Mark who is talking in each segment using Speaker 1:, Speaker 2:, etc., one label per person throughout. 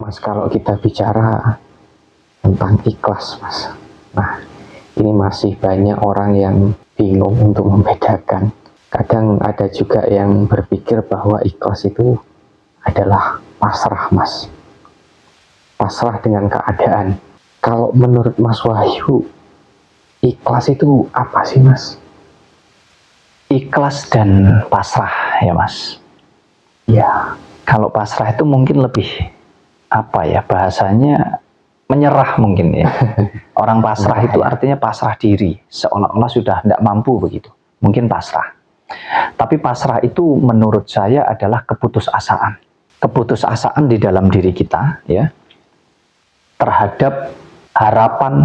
Speaker 1: Mas, kalau kita bicara tentang ikhlas, Mas. Nah, ini masih banyak orang yang bingung untuk membedakan. Kadang ada juga yang berpikir bahwa ikhlas itu adalah pasrah, Mas. Pasrah dengan keadaan. Kalau menurut Mas Wahyu, ikhlas itu apa sih, Mas?
Speaker 2: Ikhlas dan pasrah ya, Mas.
Speaker 1: Ya,
Speaker 2: kalau pasrah itu mungkin lebih bahasanya menyerah mungkin ya. Orang pasrah itu artinya pasrah diri, seolah-olah sudah tidak mampu begitu. Mungkin pasrah. Tapi pasrah itu menurut saya adalah keputusasaan. Keputusasaan di dalam diri kita ya, terhadap harapan,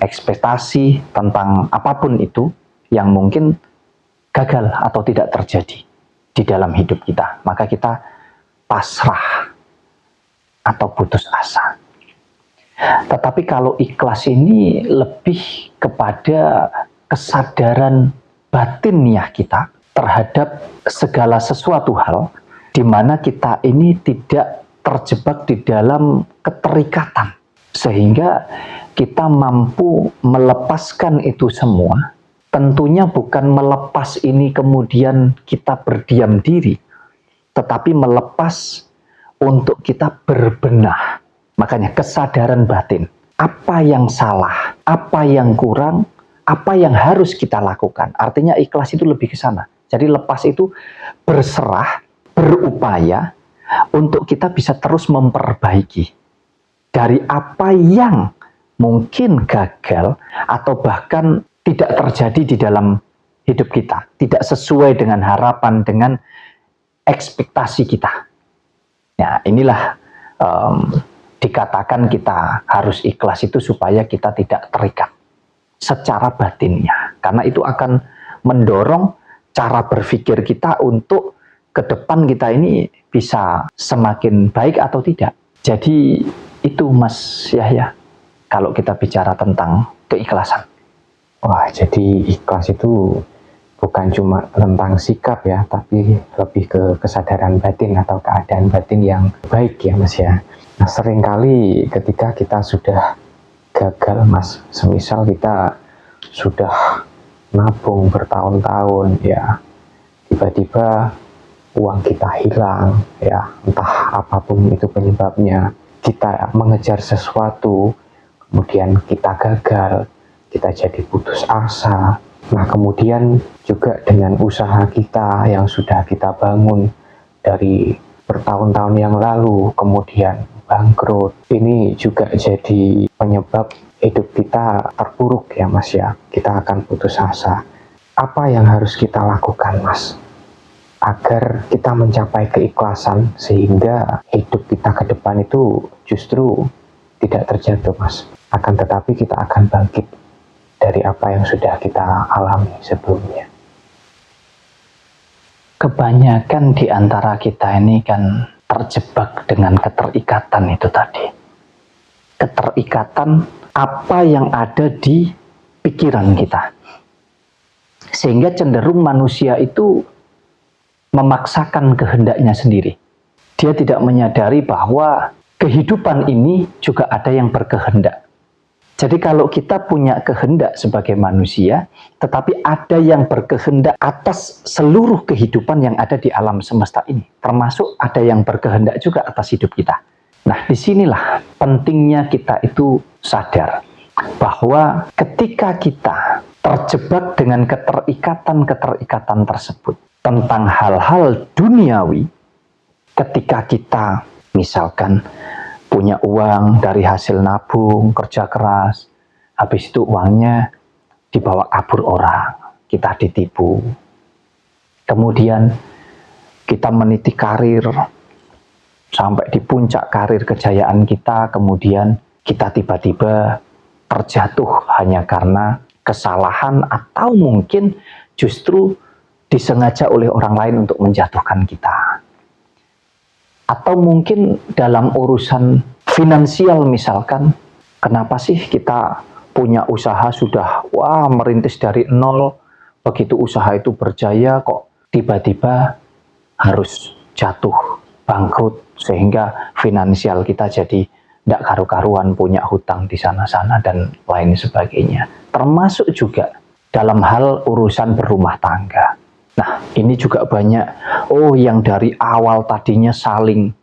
Speaker 2: ekspektasi tentang apapun itu yang mungkin gagal atau tidak terjadi di dalam hidup kita. Maka kita pasrah atau putus asa. Tetapi kalau ikhlas ini lebih kepada kesadaran batiniah kita terhadap segala sesuatu hal di mana kita ini tidak terjebak di dalam keterikatan, sehingga kita mampu melepaskan itu semua. Tentunya bukan melepas ini kemudian kita berdiam diri, tetapi melepas untuk kita berbenah. Makanya kesadaran batin, apa yang salah, apa yang kurang, apa yang harus kita lakukan. Artinya ikhlas itu lebih ke sana. Jadi lepas itu berserah, berupaya untuk kita bisa terus memperbaiki dari apa yang mungkin gagal atau bahkan tidak terjadi di dalam hidup kita, tidak sesuai dengan harapan, dengan ekspektasi kita. Ya, inilah dikatakan kita harus ikhlas itu supaya kita tidak terikat secara batinnya. Karena itu akan mendorong cara berpikir kita untuk ke depan kita ini bisa semakin baik atau tidak. Jadi itu Mas Yahya, kalau kita bicara tentang keikhlasan.
Speaker 1: Wah, jadi ikhlas itu bukan cuma tentang sikap ya, tapi lebih ke kesadaran batin atau keadaan batin yang baik ya, Mas ya. Nah, seringkali ketika kita sudah gagal, Mas, semisal kita sudah nabung bertahun-tahun ya, tiba-tiba uang kita hilang ya, entah apapun itu penyebabnya. Kita mengejar sesuatu, kemudian kita gagal, kita jadi putus asa. Nah, kemudian juga dengan usaha kita yang sudah kita bangun dari bertahun-tahun yang lalu, kemudian bangkrut. Ini juga jadi penyebab hidup kita terpuruk ya, Mas ya. Kita akan putus asa. Apa yang harus kita lakukan, Mas, agar kita mencapai keikhlasan sehingga hidup kita ke depan itu justru tidak terjatuh, Mas. Akan tetapi kita akan bangkit dari apa yang sudah kita alami sebelumnya.
Speaker 2: Kebanyakan di antara kita ini kan terjebak dengan keterikatan itu tadi. Keterikatan apa yang ada di pikiran kita. Sehingga cenderung manusia itu memaksakan kehendaknya sendiri. Dia tidak menyadari bahwa kehidupan ini juga ada yang berkehendak. Jadi kalau kita punya kehendak sebagai manusia, tetapi ada yang berkehendak atas seluruh kehidupan yang ada di alam semesta ini. Termasuk ada yang berkehendak juga atas hidup kita. Nah, disinilah pentingnya kita itu sadar bahwa ketika kita terjebak dengan keterikatan-keterikatan tersebut tentang hal-hal duniawi, ketika kita misalkan punya uang dari hasil nabung, kerja keras, habis itu uangnya dibawa kabur orang, kita ditipu. Kemudian kita meniti karir, sampai di puncak karir kejayaan kita, kemudian kita tiba-tiba terjatuh hanya karena kesalahan atau mungkin justru disengaja oleh orang lain untuk menjatuhkan kita. Atau mungkin dalam urusan finansial misalkan, kenapa sih kita punya usaha sudah merintis dari nol, begitu usaha itu berjaya kok tiba-tiba harus jatuh bangkrut, sehingga finansial kita jadi tidak karu-karuan, punya hutang di sana-sana dan lain sebagainya. Termasuk juga dalam hal urusan berumah tangga. Nah, ini juga banyak, yang dari awal tadinya saling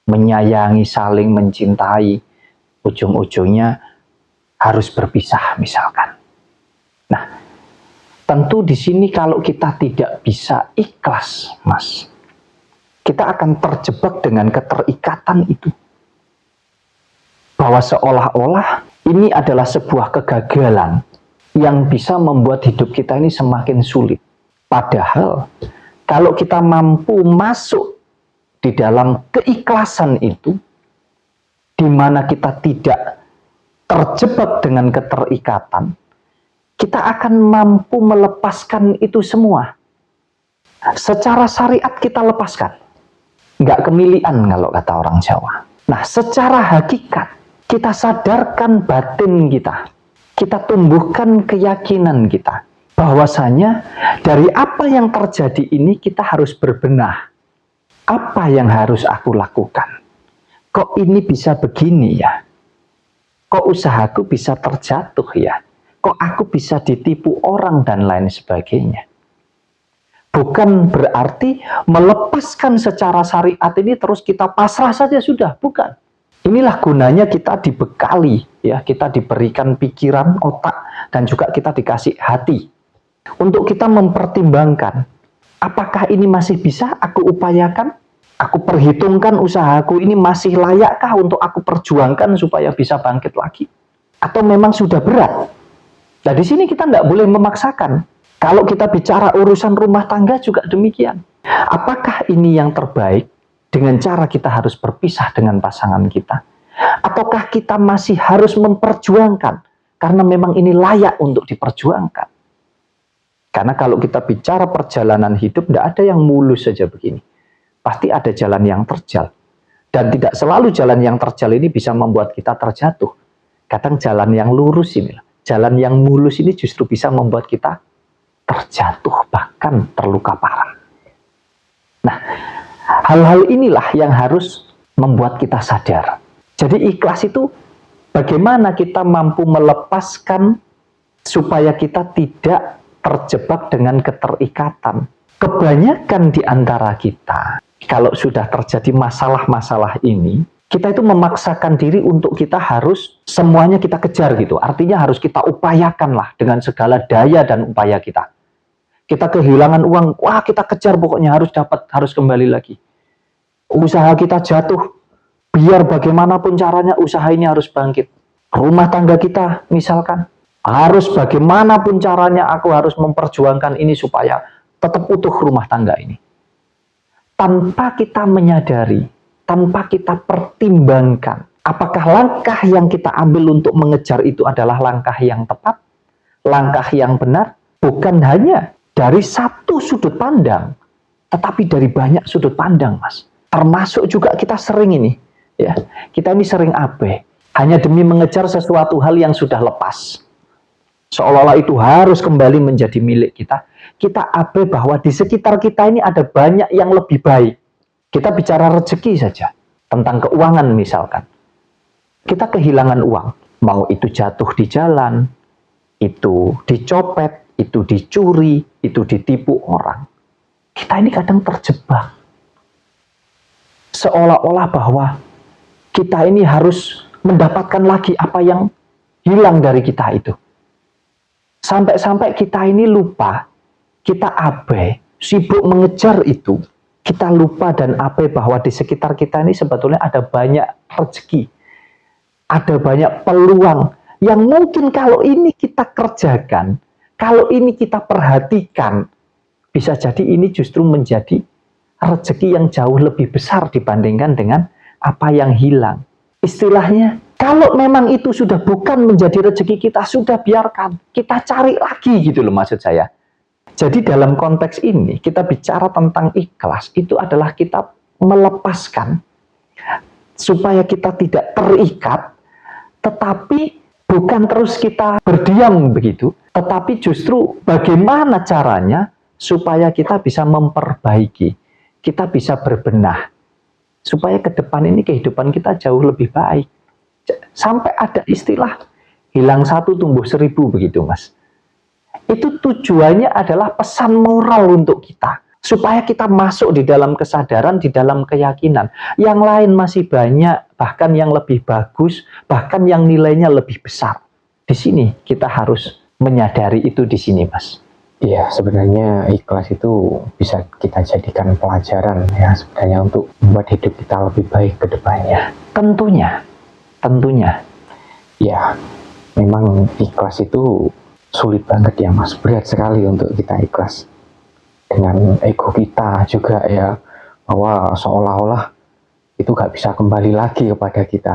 Speaker 2: menyayangi, saling mencintai, ujung-ujungnya harus berpisah misalkan. Nah, tentu di sini kalau kita tidak bisa ikhlas, Mas, kita akan terjebak dengan keterikatan itu. Bahwa seolah-olah ini adalah sebuah kegagalan yang bisa membuat hidup kita ini semakin sulit. Padahal kalau kita mampu masuk di dalam keikhlasan itu, di mana kita tidak terjebak dengan keterikatan, kita akan mampu melepaskan itu semua. Secara syariat kita lepaskan. Nggak kemilian kalau kata orang Jawa. Nah, secara hakikat kita sadarkan batin kita. Kita tumbuhkan keyakinan kita. Bahwasanya dari apa yang terjadi ini kita harus berbenah. Apa yang harus aku lakukan? Kok ini bisa begini ya? Kok usahaku bisa terjatuh ya? Kok aku bisa ditipu orang dan lain sebagainya? Bukan berarti melepaskan secara syariat ini terus kita pasrah saja sudah, bukan. Inilah gunanya kita dibekali, ya, kita diberikan pikiran, otak, dan juga kita dikasih hati untuk kita mempertimbangkan apakah ini masih bisa aku upayakan, aku perhitungkan usahaku ini masih layakkah untuk aku perjuangkan supaya bisa bangkit lagi, atau memang sudah berat. Nah, di sini kita nggak boleh memaksakan. Kalau kita bicara urusan rumah tangga juga demikian. Apakah ini yang terbaik dengan cara kita harus berpisah dengan pasangan kita? Ataukah kita masih harus memperjuangkan karena memang ini layak untuk diperjuangkan? Karena kalau kita bicara perjalanan hidup, tidak ada yang mulus saja begini. Pasti ada jalan yang terjal. Dan tidak selalu jalan yang terjal ini bisa membuat kita terjatuh. Kadang jalan yang lurus ini, jalan yang mulus ini justru bisa membuat kita terjatuh, bahkan terluka parah. Nah, hal-hal inilah yang harus membuat kita sadar. Jadi ikhlas itu bagaimana kita mampu melepaskan supaya kita tidak terjebak dengan keterikatan. Kebanyakan di antara kita, kalau sudah terjadi masalah-masalah ini, kita itu memaksakan diri untuk kita harus semuanya kita kejar gitu. Artinya harus kita upayakan lah dengan segala daya dan upaya kita. Kita kehilangan uang, wah kita kejar pokoknya harus dapat, harus kembali lagi. Usaha kita jatuh, biar bagaimanapun caranya usaha ini harus bangkit. Rumah tangga kita misalkan, harus bagaimanapun caranya aku harus memperjuangkan ini supaya tetap utuh rumah tangga ini. Tanpa kita menyadari, tanpa kita pertimbangkan, apakah langkah yang kita ambil untuk mengejar itu adalah langkah yang tepat, langkah yang benar, bukan hanya dari satu sudut pandang, tetapi dari banyak sudut pandang, Mas. Termasuk juga kita sering ini, ya, kita ini sering abai, hanya demi mengejar sesuatu hal yang sudah lepas. Seolah-olah itu harus kembali menjadi milik kita. Kita abai bahwa di sekitar kita ini ada banyak yang lebih baik. Kita bicara rezeki saja, tentang keuangan misalkan. Kita kehilangan uang, mau itu jatuh di jalan, itu dicopet, itu dicuri, itu ditipu orang. Kita ini kadang terjebak. Seolah-olah bahwa kita ini harus mendapatkan lagi apa yang hilang dari kita itu. Sampai-sampai kita ini lupa, kita abai, sibuk mengejar itu. Kita lupa dan abai bahwa di sekitar kita ini sebetulnya ada banyak rezeki. Ada banyak peluang yang mungkin kalau ini kita kerjakan, kalau ini kita perhatikan, bisa jadi ini justru menjadi rezeki yang jauh lebih besar dibandingkan dengan apa yang hilang. Istilahnya, kalau memang itu sudah bukan menjadi rezeki kita, sudah biarkan. Kita cari lagi gitu loh maksud saya. Jadi dalam konteks ini, kita bicara tentang ikhlas, itu adalah kita melepaskan supaya kita tidak terikat, tetapi bukan terus kita berdiam begitu, tetapi justru bagaimana caranya supaya kita bisa memperbaiki, kita bisa berbenah, supaya ke depan ini kehidupan kita jauh lebih baik. Sampai ada istilah hilang satu tumbuh 1000 begitu Mas. Itu tujuannya adalah pesan moral untuk kita, supaya kita masuk di dalam kesadaran, di dalam keyakinan. Yang lain masih banyak, bahkan yang lebih bagus, bahkan yang nilainya lebih besar. Di sini kita harus menyadari itu di sini, Mas.
Speaker 1: Iya, sebenarnya ikhlas itu bisa kita jadikan pelajaran ya sebenarnya untuk membuat hidup kita lebih baik ke depannya.
Speaker 2: Tentunya.
Speaker 1: Ya, memang ikhlas itu sulit banget ya Mas, berat sekali untuk kita ikhlas. Dengan ego kita juga ya, bahwa seolah-olah itu gak bisa kembali lagi kepada kita.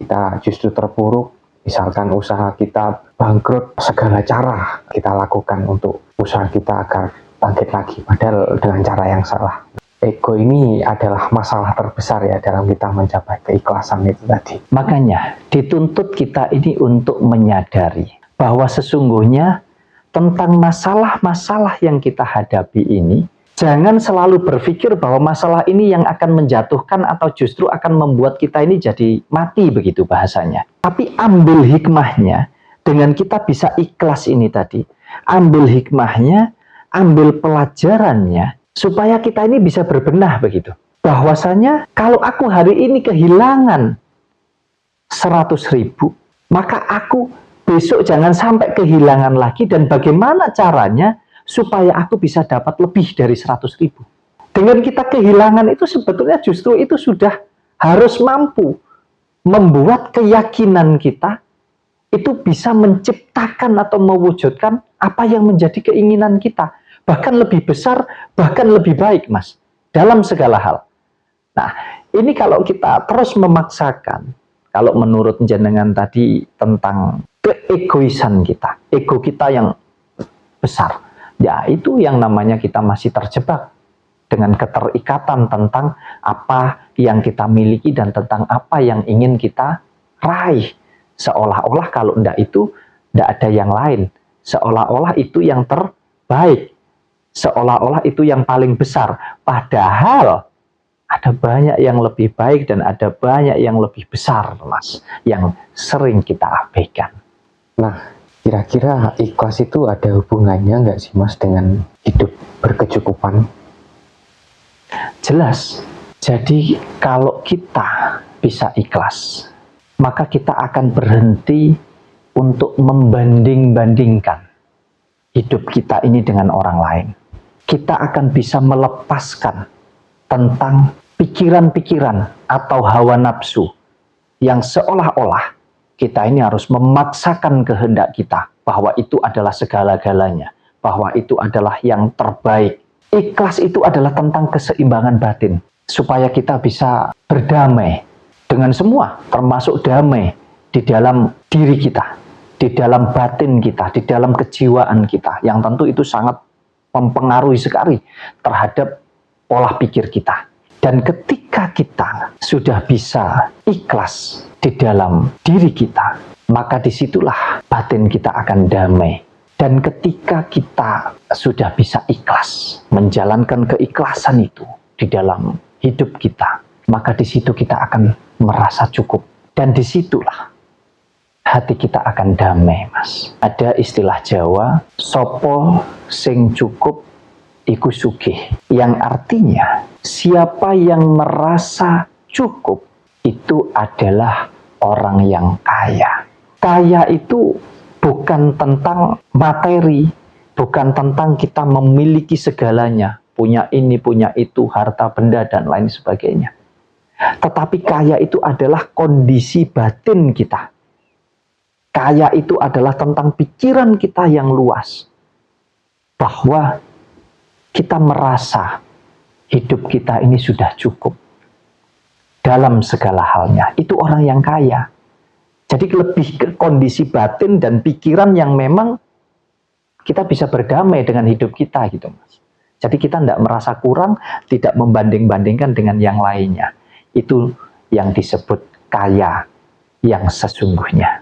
Speaker 1: Kita justru terpuruk, misalkan usaha kita bangkrut, segala cara kita lakukan untuk usaha kita agar bangkit lagi, padahal dengan cara yang salah. Ego ini adalah masalah terbesar ya dalam kita mencapai keikhlasan itu tadi.
Speaker 2: Makanya dituntut kita ini untuk menyadari bahwa sesungguhnya tentang masalah-masalah yang kita hadapi ini, jangan selalu berpikir bahwa masalah ini yang akan menjatuhkan atau justru akan membuat kita ini jadi mati begitu bahasanya. Tapi ambil hikmahnya dengan kita bisa ikhlas ini tadi. Ambil hikmahnya, ambil pelajarannya, supaya kita ini bisa berbenah begitu. Bahwasanya kalau aku hari ini kehilangan 100.000, maka aku besok jangan sampai kehilangan lagi, dan bagaimana caranya supaya aku bisa dapat lebih dari 100.000. Dengan kita kehilangan itu sebetulnya justru itu sudah harus mampu membuat keyakinan kita itu bisa menciptakan atau mewujudkan apa yang menjadi keinginan kita. Bahkan lebih besar, bahkan lebih baik, Mas. Dalam segala hal. Nah, ini kalau kita terus memaksakan, kalau menurut jenengan tadi tentang keegoisan kita, ego kita yang besar, ya itu yang namanya kita masih terjebak dengan keterikatan tentang apa yang kita miliki dan tentang apa yang ingin kita raih. Seolah-olah kalau enggak itu, enggak ada yang lain. Seolah-olah itu yang terbaik. Seolah-olah itu yang paling besar. Padahal ada banyak yang lebih baik dan ada banyak yang lebih besar, Mas, yang sering kita abaikan.
Speaker 1: Nah, kira-kira ikhlas itu ada hubungannya nggak sih Mas dengan hidup berkecukupan?
Speaker 2: Jelas. Jadi kalau kita bisa ikhlas, maka kita akan berhenti untuk membanding-bandingkan hidup kita ini dengan orang lain. Kita akan bisa melepaskan tentang pikiran-pikiran atau hawa nafsu yang seolah-olah kita ini harus memaksakan kehendak kita bahwa itu adalah segala-galanya, bahwa itu adalah yang terbaik. Ikhlas itu adalah tentang keseimbangan batin, supaya kita bisa berdamai dengan semua, termasuk damai di dalam diri kita, di dalam batin kita, di dalam kejiwaan kita, yang tentu itu sangat mempengaruhi sekali terhadap pola pikir kita. Dan ketika kita sudah bisa ikhlas di dalam diri kita, maka disitulah batin kita akan damai. Dan ketika kita sudah bisa ikhlas, menjalankan keikhlasan itu di dalam hidup kita, maka di situ kita akan merasa cukup. Dan disitulah hati kita akan damai, Mas. Ada istilah Jawa, sopo sing cukup iku sugih, yang artinya siapa yang merasa cukup itu adalah orang yang kaya. Kaya itu bukan tentang materi, bukan tentang kita memiliki segalanya, punya ini, punya itu, harta benda dan lain sebagainya. Tetapi kaya itu adalah kondisi batin kita. Kaya itu adalah tentang pikiran kita yang luas, bahwa kita merasa hidup kita ini sudah cukup dalam segala halnya. Itu orang yang kaya. Jadi lebih ke kondisi batin dan pikiran yang memang kita bisa berdamai dengan hidup kita gitu, Mas. Jadi kita tidak merasa kurang, tidak membanding-bandingkan dengan yang lainnya. Itu yang disebut kaya yang sesungguhnya.